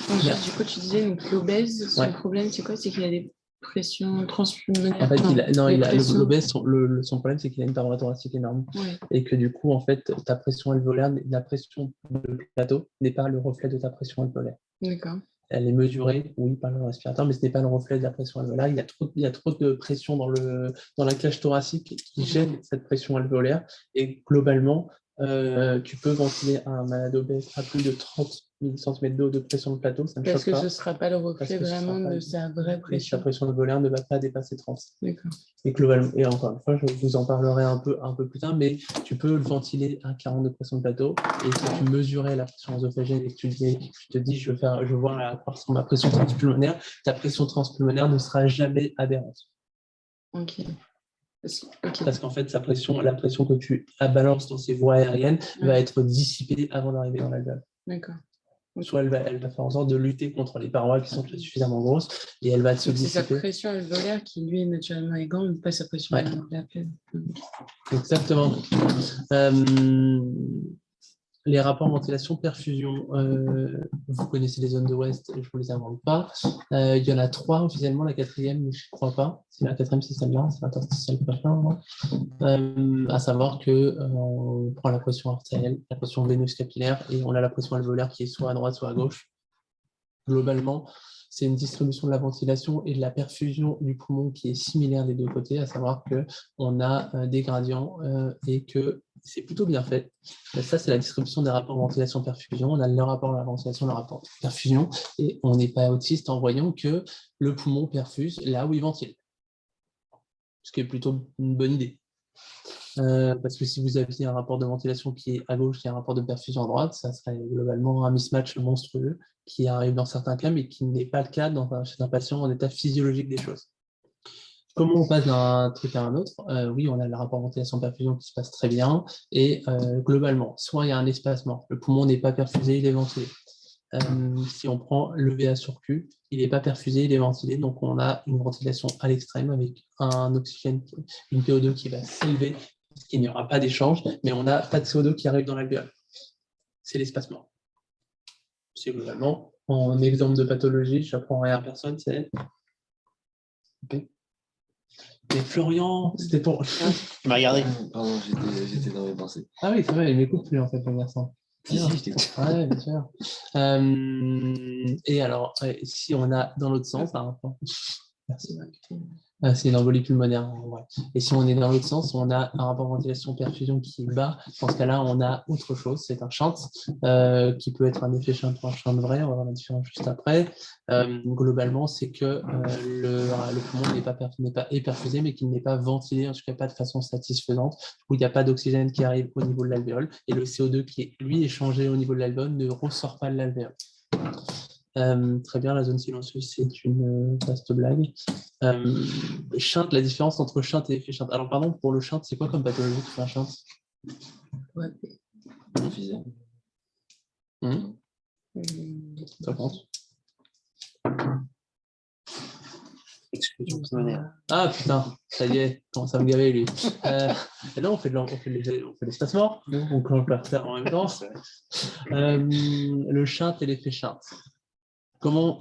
Du coup, tu disais que l'obèse, son problème, c'est quoi? C'est qu'il a des pressions transpulmonaires. En fait, l'obèse, son problème, c'est qu'il a une paroi thoracique énorme. Ouais. Et que du coup, en fait, ta pression alvéolaire, la pression de plateau n'est pas le reflet de ta pression alvéolaire. D'accord. Elle est mesurée, oui, par le respirateur, mais ce n'est pas le reflet de la pression alvéolaire. Il y a trop de pression dans la cage thoracique qui gêne cette pression alvéolaire. Et globalement, tu peux ventiler un malade obèse à plus de 30 1000 cm d'eau de pression de plateau, ça ne Parce choque que pas. ce ne sera pas le Parce reflet que ce sera vraiment pas- de sa vraie Sa pression. pression alvéolaire ne va pas dépasser 30. D'accord. Et globalement, et encore une fois, je vous en parlerai un peu plus tard, mais tu peux le ventiler à 40 de pression de plateau. Et si tu mesurais la pression œsophagienne et que tu te dis, je vais voir à quoi ressemble ma pression transpulmonaire, ta pression transpulmonaire ne sera jamais aberrante. Ok. Parce qu'en fait, la pression que tu balances dans ces voies aériennes va être dissipée avant d'arriver dans l'alvéole. D'accord. Soit elle va faire en sorte de lutter contre les parois qui sont suffisamment grosses et elle va se Donc, c'est sa dissiper. pression alvéolaire qui, lui, est naturellement grande, mais pas sa pression Ouais. alvéolaire. Exactement. Les rapports ventilation-perfusion, vous connaissez les zones de West, je ne vous les invente pas. Il y en a 3 officiellement, la 4e, je ne crois pas. C'est la 4e, c'est celle-là, c'est l'interstitielle prochain. À savoir qu'on prend la pression artérielle, la pression veineuse capillaire et on a la pression alvéolaire qui est soit à droite, soit à gauche. Globalement, c'est une distribution de la ventilation et de la perfusion du poumon qui est similaire des deux côtés, à savoir qu'on a des gradients et que c'est plutôt bien fait. Ça, c'est la distribution des rapports ventilation-perfusion. On a le rapport de la ventilation, le rapport de perfusion, et on n'est pas autiste en voyant que le poumon perfuse là où il ventile. Ce qui est plutôt une bonne idée. Parce que si vous aviez un rapport de ventilation qui est à gauche et un rapport de perfusion à droite, ça serait globalement un mismatch monstrueux qui arrive dans certains cas, mais qui n'est pas le cas chez un patient en état physiologique des choses. Comment on passe d'un truc à un autre? Oui, on a le rapport ventilation-perfusion qui se passe très bien, et globalement, soit il y a un espacement, le poumon n'est pas perfusé, il est ventilé. Si on prend le VA sur Q, il n'est pas perfusé, il est ventilé, donc on a une ventilation à l'extrême avec un oxygène, une PO2 qui va s'élever, parce qu'il n'y aura pas d'échange, mais on n'a pas de CO2 qui arrive dans l'alvéole. C'est l'espacement. C'est globalement, en exemple de pathologie, je n'apprends rien à personne, c'est... Mais Florian, c'était pour... Il m'a regardé. Pardon, j'étais dans mes pensées. Ah oui, c'est vrai, il m'écoute plus en fait, le garçon. Si, je t'écoute. Ouais, bien sûr. Et alors, si on a dans l'autre sens, merci. C'est une embolie pulmonaire. Ouais. Et si on est dans l'autre sens, on a un rapport ventilation-perfusion qui est bas. Dans ce cas-là, on a autre chose. C'est un shunt qui peut être un effet shunt ou un shunt vrai. On va voir la différence juste après. Globalement, c'est que le poumon n'est pas perfusé, mais qu'il n'est pas ventilé, en tout cas pas de façon satisfaisante, où il n'y a pas d'oxygène qui arrive au niveau de l'alvéole. Et le CO2 qui est, lui, échangé au niveau de l'alvéole ne ressort pas de l'alvéole. Très bien, la zone silencieuse, c'est une vaste blague. Shunt, la différence entre shunt et effet shunt. Alors, pardon, pour le shunt, c'est quoi comme pathologie qui fait un shunt? Ouais. Emphysème. Ça compte. Exclusion pulmonaire. Ah putain, ça y est, commence à me gaver lui. Et là, on fait l'espacement, donc on peut le faire en même temps. Le shunt et l'effet shunt.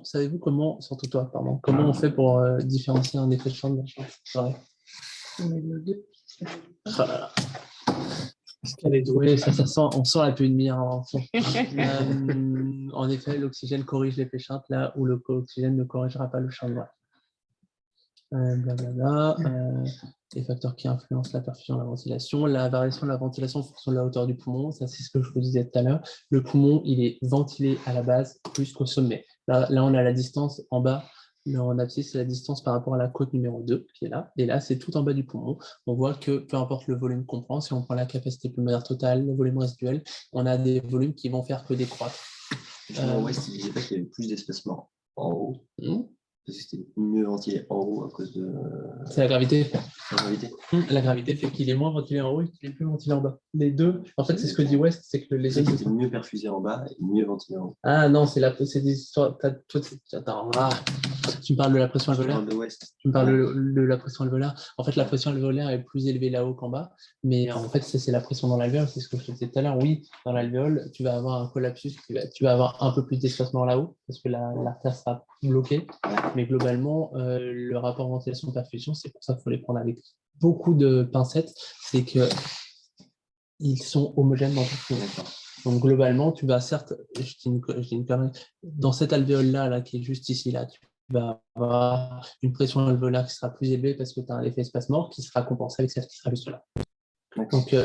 Savez-vous comment, surtout toi, pardon, comment on fait pour différencier un effet shunt d'un shunt? Ouais. On met le deux. Oh là là. Parce qu'elle est douée, ça sent, on sent la peu de mire en fond. En effet, l'oxygène corrige l'effet shunt là où l'oxygène ne corrigera pas le shunt droit. Les facteurs qui influencent la perfusion et la ventilation, la variation de la ventilation en fonction de la hauteur du poumon, ça c'est ce que je vous disais tout à l'heure. Le poumon, il est ventilé à la base plus qu'au sommet. Là, on a la distance en bas. En abscisse, c'est la distance par rapport à la côte numéro 2 qui est là. Et là, c'est tout en bas du poumon. On voit que peu importe le volume qu'on prend, si on prend la capacité pulmonaire totale, le volume résiduel, on a des volumes qui vont faire que décroître. Justement, West, il disait pas qu'il y avait plus d'espacement en haut. Parce que c'était mieux ventilé en haut à cause de C'est la gravité. la gravité. La gravité fait qu'il est moins ventilé en haut et qu'il est plus ventilé en bas. Les deux, en fait, c'est ce que dit West, c'est que les C'est deux. qu'il était mieux perfusé en bas et mieux ventilé en haut. Ah non, c'est des histoires. Attends, tu me parles de la pression Je alvéolaire. parle de West. Tu me parles de la pression alvéolaire. En fait, la pression alvéolaire est plus élevée là-haut qu'en bas. Mais en fait, c'est la pression dans l'alvéole. C'est ce que je te disais tout à l'heure. Oui, dans l'alvéole, tu vas avoir un collapsus. Tu vas avoir un peu plus d'espacement là-haut parce que l'artère sera bloquée. Mais globalement, le rapport ventilation-perfusion, c'est pour ça qu'il faut les prendre avec beaucoup de pincettes. C'est qu'ils sont homogènes dans tout le monde. Donc globalement, tu vas certes, je dis une connerie, dans cette alvéole-là, là, qui est juste ici, là, tu vas avoir une pression alvéolaire qui sera plus élevée parce que tu as un effet espace-mort qui sera compensé avec celle qui sera juste là. Donc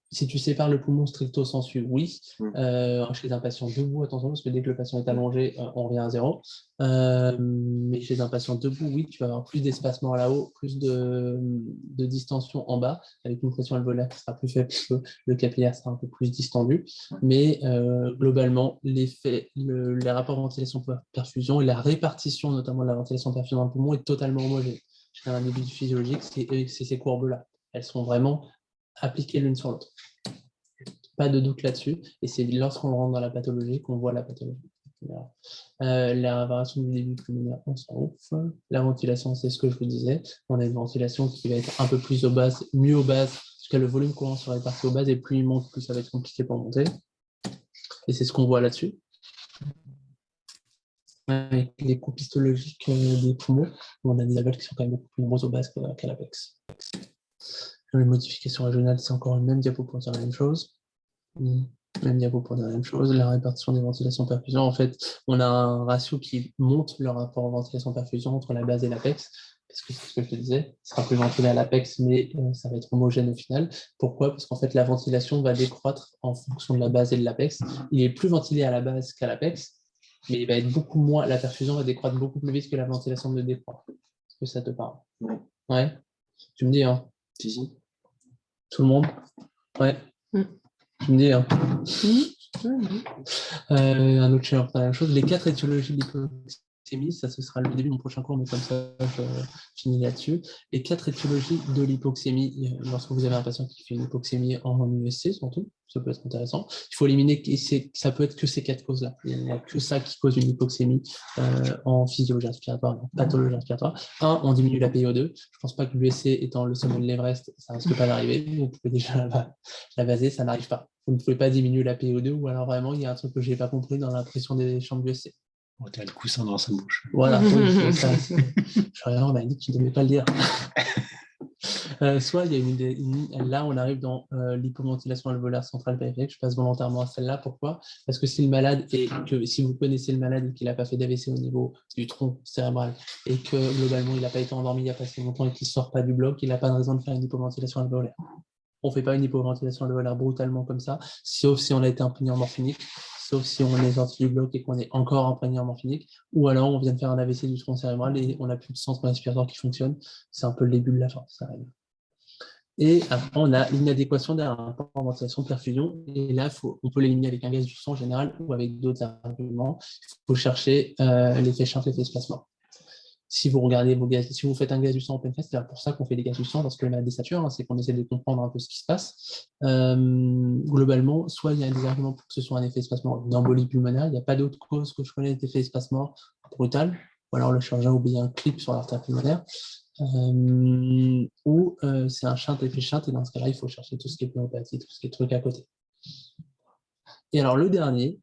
Si tu sépares le poumon stricto sensu, oui. Mm. Chez un patient debout, attention, parce que dès que le patient est allongé, on revient à zéro. Mais chez un patient debout, oui, tu vas avoir plus d'espacement là-haut, plus de distension en bas, avec une pression alvéolaire qui sera plus faible, parce que le capillaire sera un peu plus distendu. Mais globalement, les rapports ventilation-perfusion et la répartition, notamment de la ventilation-perfusion dans le poumon, est totalement homogène. Chez un individu physiologique, c'est ces courbes-là. Elles sont vraiment appliquées l'une sur l'autre. Pas de doute là-dessus. Et c'est lorsqu'on rentre dans la pathologie qu'on voit la pathologie. La variation du début pulmonaire, on s'en ouf. La ventilation, c'est ce que je vous disais. On a une ventilation qui va être un peu plus aux bases, mieux aux bases, parce que le volume courant sera réparti aux bases, et plus il monte, plus ça va être compliqué pour monter. Et c'est ce qu'on voit là-dessus. Avec les coupes histologiques des poumons, on a des alvéoles qui sont quand même beaucoup plus nombreuses aux bases qu'à l'apex. Les modifications régionales, c'est encore le même diapo pour dire la même chose. Même diapo pour dire la même chose. La répartition des ventilations-perfusion, en fait, on a un ratio qui monte le rapport ventilation-perfusion entre la base et l'apex, parce que c'est ce que je te disais, ça sera plus ventilé à l'apex, mais ça va être homogène au final. Pourquoi? Parce qu'en fait, la ventilation va décroître en fonction de la base et de l'apex. Il est plus ventilé à la base qu'à l'apex, mais il va être beaucoup moins, la perfusion va décroître beaucoup plus vite que la ventilation ne décroît. Est-ce que ça te parle? Ouais. Tu me dis, hein? Si. Tout le monde? Ouais. Tu me dis, hein? Un autre cher, la même chose. Les 4 étiologies de l'hypoxémie, ça ce sera le début de mon prochain cours, mais comme ça, je finis là-dessus. Les 4 étiologies de l'hypoxémie, lorsque vous avez un patient qui fait une hypoxémie en USC, surtout, ça peut être intéressant. Il faut éliminer, ça peut être que ces 4 causes-là. Il n'y a que ça qui cause une hypoxémie en physiologie respiratoire, en pathologie respiratoire. On diminue la PiO2. Je ne pense pas que l'USC étant le sommet de l'Everest, ça ne risque pas d'arriver. Vous pouvez déjà la baser, ça n'arrive pas. Vous ne pouvez pas diminuer la PiO2, ou alors vraiment, il y a un truc que je n'ai pas compris dans la pression des chambres d'USC. On a le coussin dans sa bouche. Voilà, oui, ça. On m'a dit que tu ne devais pas le dire. Soit il y a là, on arrive dans l'hypoventilation alvéolaire centrale périphérique. Je passe volontairement à celle-là. Pourquoi? Parce que si le malade, et que si vous connaissez le malade et qu'il n'a pas fait d'AVC au niveau du tronc cérébral et que globalement il n'a pas été endormi il n'y a pas si longtemps et qu'il ne sort pas du bloc, il n'a pas de raison de faire une hypoventilation alvéolaire. On ne fait pas une hypoventilation alvéolaire brutalement comme ça, sauf si on a été imprégné en morphinique, sauf si on est sorti du bloc et qu'on est encore imprégné en morphinique, ou alors on vient de faire un AVC du tronc cérébral et on n'a plus de centre respiratoire qui fonctionne. C'est un peu le début de la fin, ça arrive. Et après, on a l'inadéquation d'un rapport en ventilation-perfusion. Et là, on peut l'éliminer avec un gaz du sang en général ou avec d'autres arguments. Il faut chercher l'effet Charles, l'effet espacement. Si vous regardez vos gaz, si vous faites un gaz du sang en pleine face, c'est pour ça qu'on fait des gaz du sang, parce que le malade désature, c'est qu'on essaie de comprendre un peu ce qui se passe. Globalement, soit il y a des arguments pour que ce soit un effet espacement d'embolie pulmonaire, il n'y a pas d'autre cause que je connais d'effet espacement brutal, ou alors le chirurgien oublie un clip sur l'artère pulmonaire, ou c'est un shunt, effet shunt, et dans ce cas-là, il faut chercher tout ce qui est pneumopathie, tout ce qui est truc à côté. Et alors le dernier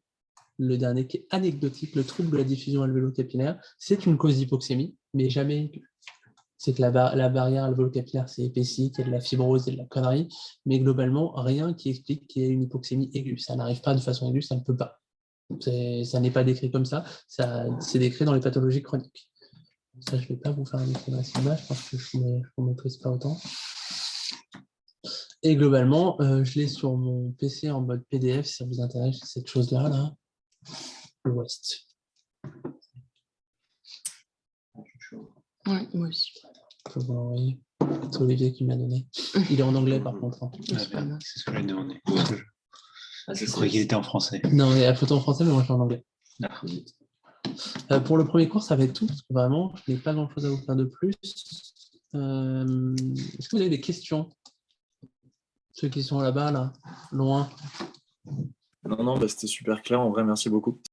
qui est anecdotique, le trouble de la diffusion alvéolo-capillaire, c'est une cause d'hypoxémie, mais jamais aiguë. C'est que la barrière alvéolo-capillaire s'est épaissie, qu'il y a de la fibrose et de la connerie, mais globalement, rien qui explique qu'il y ait une hypoxémie aiguë. Ça n'arrive pas de façon aiguë, ça ne peut pas. Ça n'est pas décrit comme ça, c'est décrit dans les pathologies chroniques. Ça, je ne vais pas vous faire un décrit dans cette image parce que je ne maîtrise pas autant. Et globalement, je l'ai sur mon PC en mode PDF, si ça vous intéresse, cette chose-là, là. L'Ouest. Ouais, moi aussi. Je peux vous l'envoyer. C'est Olivier qui m'a donné. Il est en anglais par contre. Hein. C'est pas mal. C'est ce que j'avais demandé. Je Je croyais qu'il était en français. Non, il y a la photo en français, mais moi je suis en anglais. Ah. Pour le premier cours, ça va être tout, parce que vraiment, je n'ai pas grand-chose à vous faire de plus. Est-ce que vous avez des questions? Ceux qui sont là-bas, là, loin. Non, c'était super clair. En vrai, merci beaucoup.